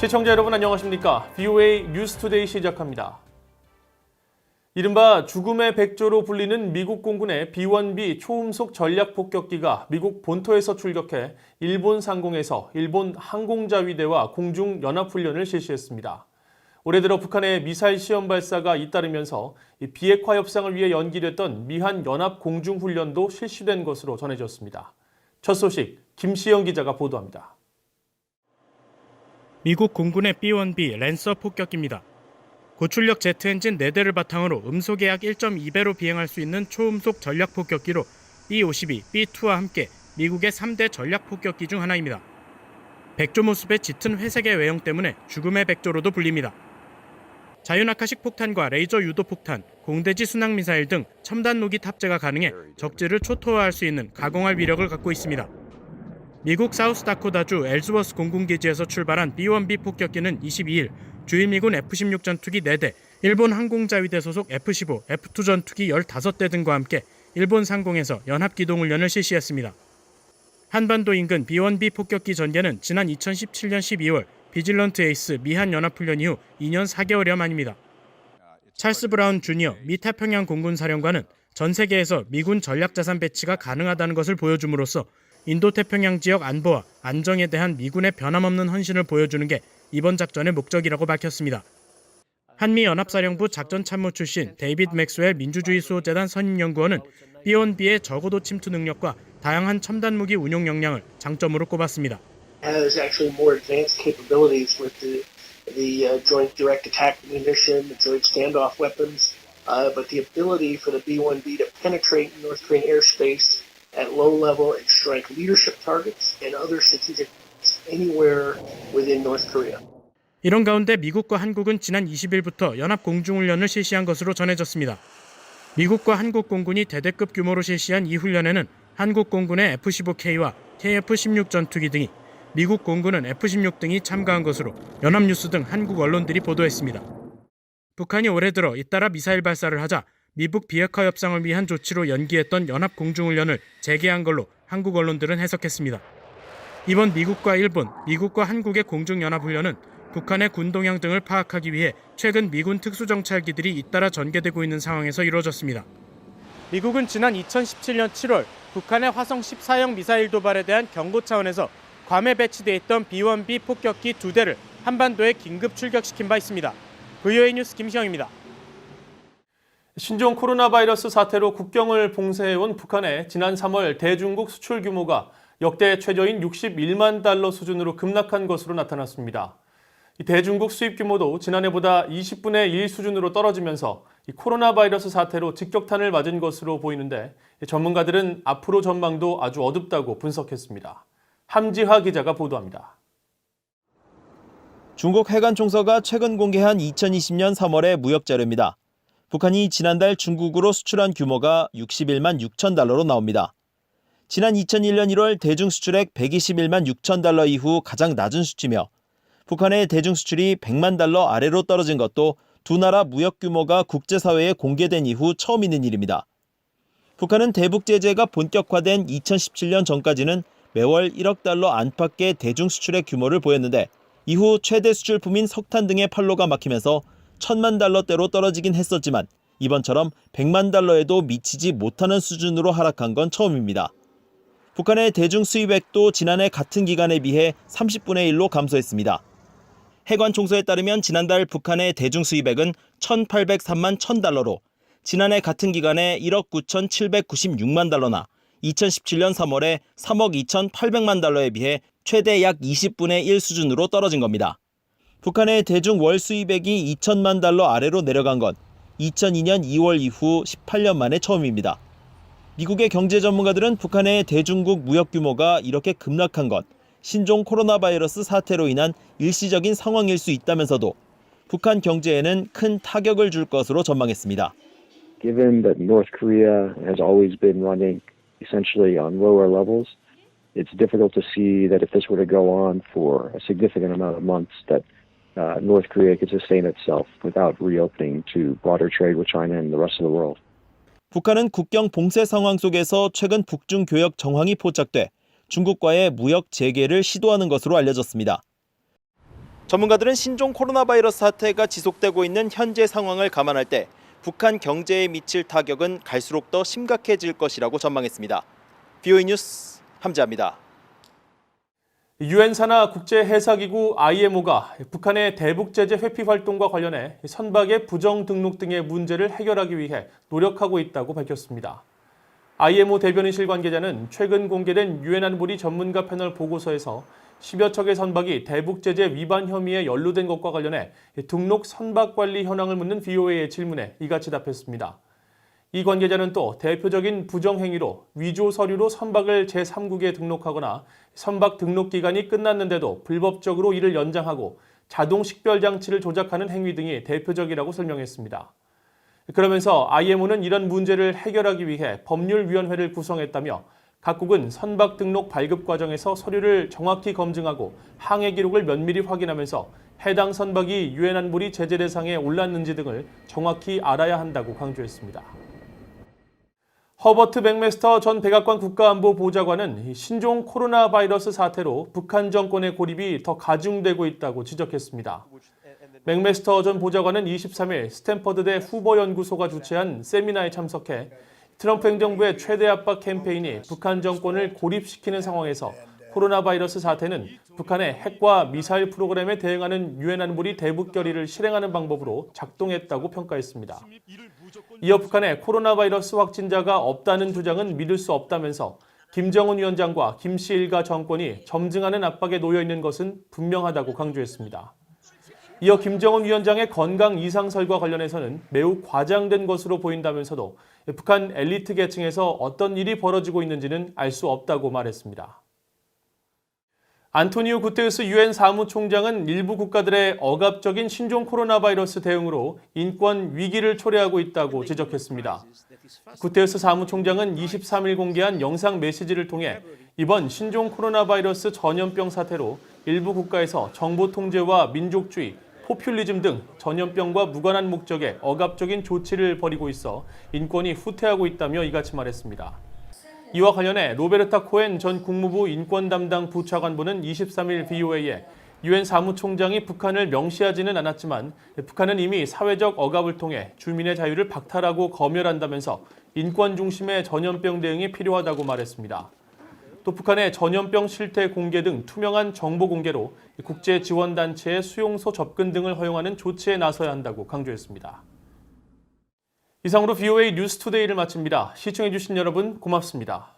시청자 여러분 안녕하십니까? VOA 뉴스투데이 시작합니다. 이른바 죽음의 백조로 불리는 미국 공군의 B-1B 초음속 전략폭격기가 미국 본토에서 출격해 일본 상공에서 일본 항공자위대와 공중연합훈련을 실시했습니다. 올해 들어 북한의 미사일 시험 발사가 잇따르면서 비핵화 협상을 위해 연기됐던 미한 연합 공중훈련도 실시된 것으로 전해졌습니다. 첫 소식 김시영 기자가 보도합니다. 미국 공군의 B-1B 랜서 폭격기입니다. 고출력 제트 엔진 4대를 바탕으로 음속의 약 1.2배로 비행할 수 있는 초음속 전략 폭격기로 B-52, B-2와 함께 미국의 3대 전략 폭격기 중 하나입니다. 백조 모습의 짙은 회색의 외형 때문에 죽음의 백조로도 불립니다. 자유낙하식 폭탄과 레이저 유도 폭탄, 공대지 순항 미사일 등 첨단 무기 탑재가 가능해 적지를 초토화할 수 있는 가공할 위력을 갖고 있습니다. 미국 사우스다코다주 엘즈워스 공군기지에서 출발한 B-1B 폭격기는 22일 주일 미군 F-16 전투기 4대, 일본 항공자위대 소속 F-15, F-2 전투기 15대 등과 함께 일본 상공에서 연합기동훈련을 실시했습니다. 한반도 인근 B-1B 폭격기 전개는 지난 2017년 12월 비질런트 에이스 미한 연합훈련 이후 2년 4개월여 만입니다. 찰스 브라운 주니어 미 태평양 공군 사령관은 전 세계에서 미군 전략자산 배치가 가능하다는 것을 보여줌으로써 인도태평양 지역 안보와 안정에 대한 미군의 변함없는 헌신을 보여주는 게 이번 작전의 목적이라고 밝혔습니다. 한미연합사령부 작전참모 출신 데이비드 맥스웰 민주주의 수호재단 선임연구원은 B-1B의 저고도 침투 능력과 다양한 첨단 무기 운용 역량을 장점으로 꼽았습니다. Has actually more advanced capabilities with the joint direct attack munition, the joint standoff weapons, but the ability for the B-1B to penetrate North Korean airspace at low level and strike leadership targets and other strategic anywhere within North Korea. 이런 가운데 미국과 한국은 지난 20일부터 연합 공중훈련을 실시한 것으로 전해졌습니다. 미국과 한국 공군이 대대급 규모로 실시한 이 훈련에는 한국 공군의 F-15K와 KF-16 전투기 등이, 미국 공군은 F-16 등이 참가한 것으로 연합뉴스 등 한국 언론들이 보도했습니다. 북한이 올해 들어 잇따라 미사일 발사를 하자 미북 비핵화 협상을 위한 조치로 연기했던 연합 공중훈련을 재개한 걸로 한국 언론들은 해석했습니다. 이번 미국과 일본, 미국과 한국의 공중연합훈련은 북한의 군 동향 등을 파악하기 위해 최근 미군 특수정찰기들이 잇따라 전개되고 있는 상황에서 이루어졌습니다. 미국은 지난 2017년 7월 북한의 화성 14형 미사일 도발에 대한 경고 차원에서 괌에 배치돼 있던 B-1B 폭격기 2대를 한반도에 긴급 출격시킨 바 있습니다. VOA 뉴스 김시영입니다. 신종 코로나 바이러스 사태로 국경을 봉쇄해온 북한의 지난 3월 대중국 수출 규모가 역대 최저인 61만 달러 수준으로 급락한 것으로 나타났습니다. 대중국 수입 규모도 지난해보다 20분의 1 수준으로 떨어지면서 코로나 바이러스 사태로 직격탄을 맞은 것으로 보이는데 전문가들은 앞으로 전망도 아주 어둡다고 분석했습니다. 함지하 기자가 보도합니다. 중국 해관총서가 최근 공개한 2020년 3월의 무역 자료입니다. 북한이 지난달 중국으로 수출한 규모가 61만 6천 달러로 나옵니다. 지난 2001년 1월 대중 수출액 121만 6천 달러 이후 가장 낮은 수치며 북한의 대중 수출이 100만 달러 아래로 떨어진 것도 두 나라 무역 규모가 국제사회에 공개된 이후 처음 있는 일입니다. 북한은 대북 제재가 본격화된 2017년 전까지는 매월 1억 달러 안팎의 대중 수출액 규모를 보였는데 이후 최대 수출품인 석탄 등의 판로가 막히면서 1,000만 달러대로 떨어지긴 했었지만 이번처럼 100만 달러에도 미치지 못하는 수준으로 하락한 건 처음입니다. 북한의 대중 수입액도 지난해 같은 기간에 비해 30분의 1로 감소했습니다. 해관총서에 따르면 지난달 북한의 대중 수입액은 1,803만 1,000달러로 지난해 같은 기간에 1억 9,796만 달러나 2017년 3월에 3억 2,800만 달러에 비해 최대 약 20분의 1 수준으로 떨어진 겁니다. 북한의 대중 월 수입액이 2천만 달러 아래로 내려간 건 2002년 2월 이후 18년 만에 처음입니다. 미국의 경제 전문가들은 북한의 대중국 무역 규모가 이렇게 급락한 건 신종 코로나 바이러스 사태로 인한 일시적인 상황일 수 있다면서도 북한 경제에는 큰 타격을 줄 것으로 전망했습니다. Given that North Korea has always been running essentially on lower levels, it's difficult to see that if this were to go on for a significant amount of months that North Korea could sustain itself without reopening to broader trade with China and the rest of the world. 북한은 국경 봉쇄 상황 속에서 최근 북중 교역 정황이 포착돼 중국과의 무역 재개를 시도하는 것으로 알려졌습니다. 전문가들은 신종 코로나 바이러스 사태가 지속되고 있는 현재 상황을 감안할 때 북한 경제에 미칠 타격은 갈수록 더 심각해질 것이라고 전망했습니다. BOE 뉴스 함재합니다. 유엔 산하 국제해사기구 IMO가 북한의 대북 제재 회피 활동과 관련해 선박의 부정 등록 등의 문제를 해결하기 위해 노력하고 있다고 밝혔습니다. IMO 대변인실 관계자는 최근 공개된 유엔 안보리 전문가 패널 보고서에서 10여 척의 선박이 대북 제재 위반 혐의에 연루된 것과 관련해 등록 선박 관리 현황을 묻는 VOA의 질문에 이같이 답했습니다. 이 관계자는 또 대표적인 부정행위로 위조 서류로 선박을 제3국에 등록하거나 선박 등록 기간이 끝났는데도 불법적으로 이를 연장하고 자동 식별 장치를 조작하는 행위 등이 대표적이라고 설명했습니다. 그러면서 IMO는 이런 문제를 해결하기 위해 법률위원회를 구성했다며 각국은 선박 등록 발급 과정에서 서류를 정확히 검증하고 항해 기록을 면밀히 확인하면서 해당 선박이 유엔 안보리 제재 대상에 올랐는지 등을 정확히 알아야 한다고 강조했습니다. 허버트 맥메스터 전 백악관 국가안보보좌관은 신종 코로나 바이러스 사태로 북한 정권의 고립이 더 가중되고 있다고 지적했습니다. 맥메스터 전 보좌관은 23일 스탠퍼드대 후보연구소가 주최한 세미나에 참석해 트럼프 행정부의 최대 압박 캠페인이 북한 정권을 고립시키는 상황에서 코로나 바이러스 사태는 북한의 핵과 미사일 프로그램에 대응하는 유엔 안보리 대북 결의를 실행하는 방법으로 작동했다고 평가했습니다. 이어 북한의 코로나 바이러스 확진자가 없다는 주장은 믿을 수 없다면서 김정은 위원장과 김씨 일가 정권이 점증하는 압박에 놓여 있는 것은 분명하다고 강조했습니다. 이어 김정은 위원장의 건강 이상설과 관련해서는 매우 과장된 것으로 보인다면서도 북한 엘리트 계층에서 어떤 일이 벌어지고 있는지는 알 수 없다고 말했습니다. 안토니오 구테르스 유엔 사무총장은 일부 국가들의 억압적인 신종 코로나 바이러스 대응으로 인권 위기를 초래하고 있다고 지적했습니다. 구테르스 사무총장은 23일 공개한 영상 메시지를 통해 이번 신종 코로나 바이러스 전염병 사태로 일부 국가에서 정보 통제와 민족주의, 포퓰리즘 등 전염병과 무관한 목적의 억압적인 조치를 벌이고 있어 인권이 후퇴하고 있다며 이같이 말했습니다. 이와 관련해 로베르타 코엔 전 국무부 인권 담당 부차관보는 23일 VOA에 유엔 사무총장이 북한을 명시하지는 않았지만 북한은 이미 사회적 억압을 통해 주민의 자유를 박탈하고 검열한다면서 인권 중심의 전염병 대응이 필요하다고 말했습니다. 또 북한의 전염병 실태 공개 등 투명한 정보 공개로 국제 지원단체의 수용소 접근 등을 허용하는 조치에 나서야 한다고 강조했습니다. 이상으로 VOA 뉴스투데이를 마칩니다. 시청해주신 여러분 고맙습니다.